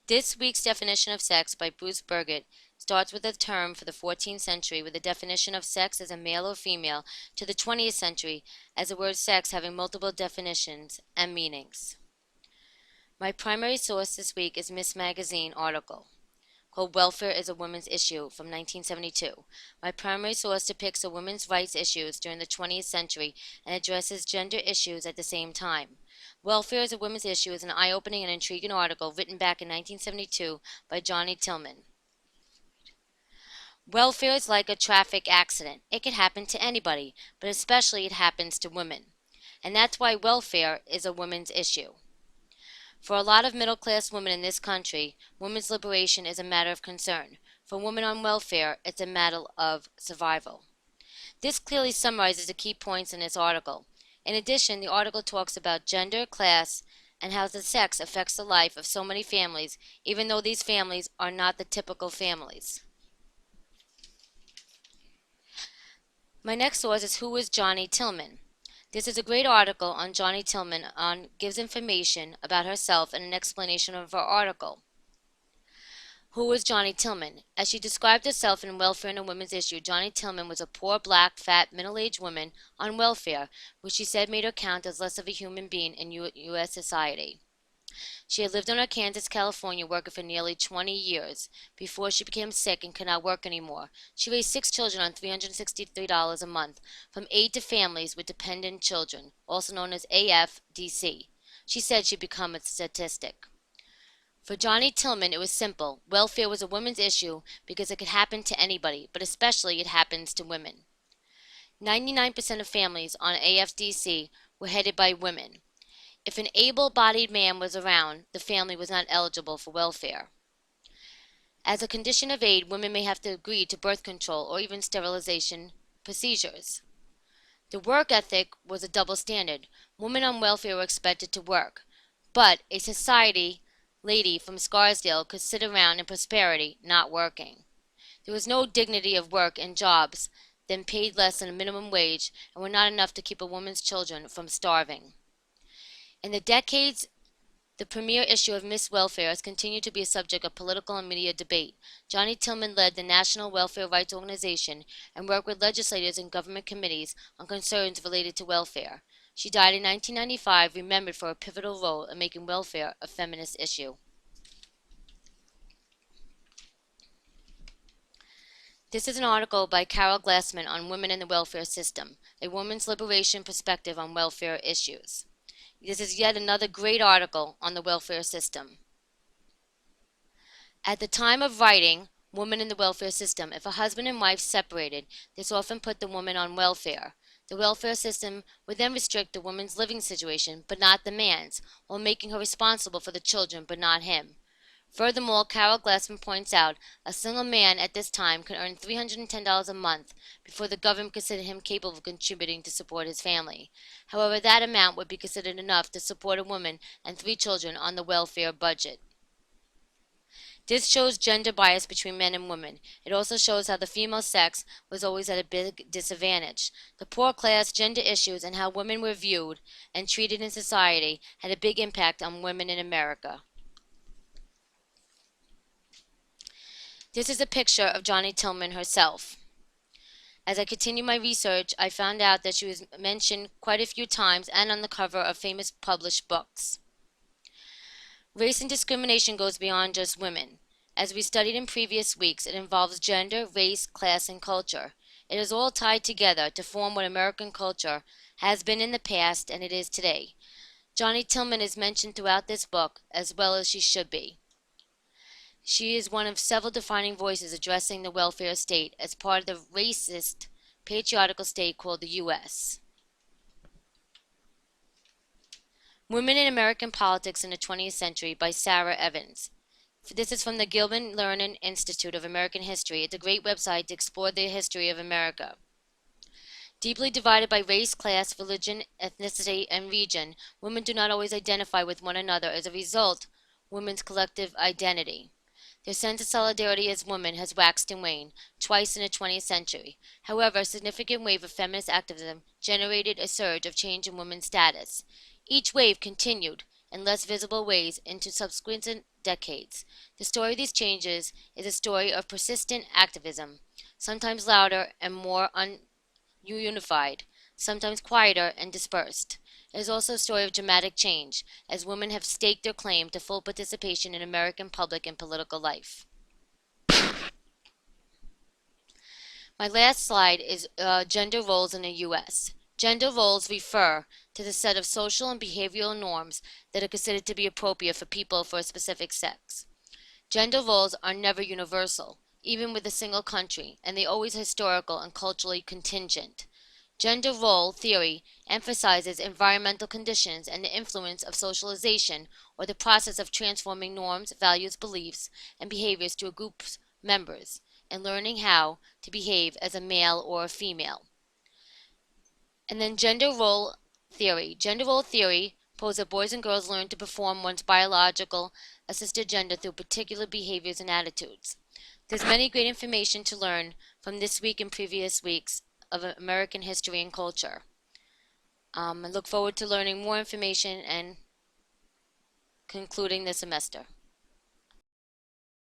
This week's definition of sex by Bruce Burgett starts with a term for the 14th century with a definition of sex as a male or female to the 20th century as the word sex having multiple definitions and meanings. My primary source this week is Miss Magazine article called Welfare is a Women's Issue from 1972. My primary source depicts the women's rights issues during the 20th century and addresses gender issues at the same time. Welfare is a Women's Issue is an eye-opening and intriguing article written back in 1972 by Johnny Tillman. Welfare is like a traffic accident. It can happen to anybody, but especially it happens to women. And that's why welfare is a women's issue. For a lot of middle-class women in this country, women's liberation is a matter of concern. For women on welfare, it's a matter of survival. This clearly summarizes the key points in this article. In addition, the article talks about gender, class, and how the sex affects the life of so many families, even though these families are not the typical families. My next source is Who is Johnny Tillman? This is a great article on Johnny Tillman gives information about herself and an explanation of her article. Who was Johnny Tillman? As she described herself in Welfare and a Women's Issue, Johnny Tillman was a poor, black, fat, middle-aged woman on welfare, which she said made her count as less of a human being in U.S. society. She had lived in Kansas, California, working for nearly 20 years before she became sick and could not work anymore. She raised 6 children on $363 a month from aid to families with dependent children, also known as AFDC. She said she'd become a statistic. For Johnny Tillman, it was simple. Welfare was a women's issue because it could happen to anybody, but especially it happens to women. 99% of families on AFDC were headed by women. If an able-bodied man was around, the family was not eligible for welfare. As a condition of aid, women may have to agree to birth control or even sterilization procedures. The work ethic was a double standard. Women on welfare were expected to work, but a society lady from Scarsdale could sit around in prosperity, not working. There was no dignity of work and jobs then paid less than a minimum wage and were not enough to keep a woman's children from starving. In the decades, the premier issue of Miss Welfare has continued to be a subject of political and media debate. Johnny Tillman led the National Welfare Rights Organization and worked with legislators and government committees on concerns related to welfare. She died in 1995, remembered for her pivotal role in making welfare a feminist issue. This is an article by Carol Glassman on Women in the Welfare System, a woman's liberation perspective on welfare issues. This is yet another great article on the welfare system. At the time of writing Women in the Welfare System, if a husband and wife separated, this often put the woman on welfare. The welfare system would then restrict the woman's living situation, but not the man's, while making her responsible for the children, but not him. Furthermore, Carol Glassman points out, a single man at this time could earn $310 a month before the government considered him capable of contributing to support his family. However, that amount would be considered enough to support a woman and 3 children on the welfare budget. This shows gender bias between men and women. It also shows how the female sex was always at a big disadvantage. The poor class, gender issues, and how women were viewed and treated in society had a big impact on women in America. This is a picture of Johnny Tillman herself. As I continued my research, I found out that she was mentioned quite a few times and on the cover of famous published books. Race and discrimination goes beyond just women. As we studied in previous weeks, it involves gender, race, class, and culture. It is all tied together to form what American culture has been in the past and it is today. Johnny Tillman is mentioned throughout this book, as well as she should be. She is one of several defining voices addressing the welfare state as part of the racist, patriarchal state called the U.S. Women in American Politics in the 20th Century by Sarah Evans. This is from the Gilman Lerner Institute of American History. It's a great website to explore the history of America. Deeply divided by race, class, religion, ethnicity, and region, women do not always identify with one another. As a result, women's collective identity. Their sense of solidarity as women has waxed and waned, twice in the 20th century. However, a significant wave of feminist activism generated a surge of change in women's status. Each wave continued in less visible ways into subsequent decades. The story of these changes is a story of persistent activism, sometimes louder and more unified, sometimes quieter and dispersed. It is also a story of dramatic change, as women have staked their claim to full participation in American public and political life. My last slide is gender roles in the U.S. Gender roles refer to the set of social and behavioral norms that are considered to be appropriate for people for a specific sex. Gender roles are never universal, even with a single country, and they are always historical and culturally contingent. Gender role theory emphasizes environmental conditions and the influence of socialization or the process of transforming norms, values, beliefs, and behaviors to a group's members and learning how to behave as a male or a female. And then gender role theory. Gender role theory poses that boys and girls learn to perform one's biological assisted gender through particular behaviors and attitudes. There's many great information to learn from this week and previous weeks of American history and culture. I look forward to learning more information and concluding the semester.